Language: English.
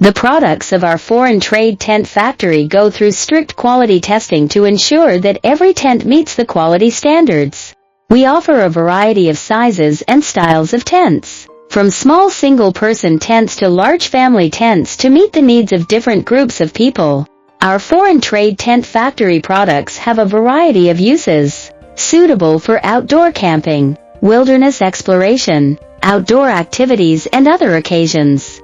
The products of our foreign trade tent factory go through strict quality testing to ensure that every tent meets the quality standards. We offer a variety of sizes and styles of tents, from small single-person tents to large family tents to meet the needs of different groups of people. Our foreign trade tent factory products have a variety of uses, suitable for outdoor camping, wilderness exploration, outdoor activities and other occasions.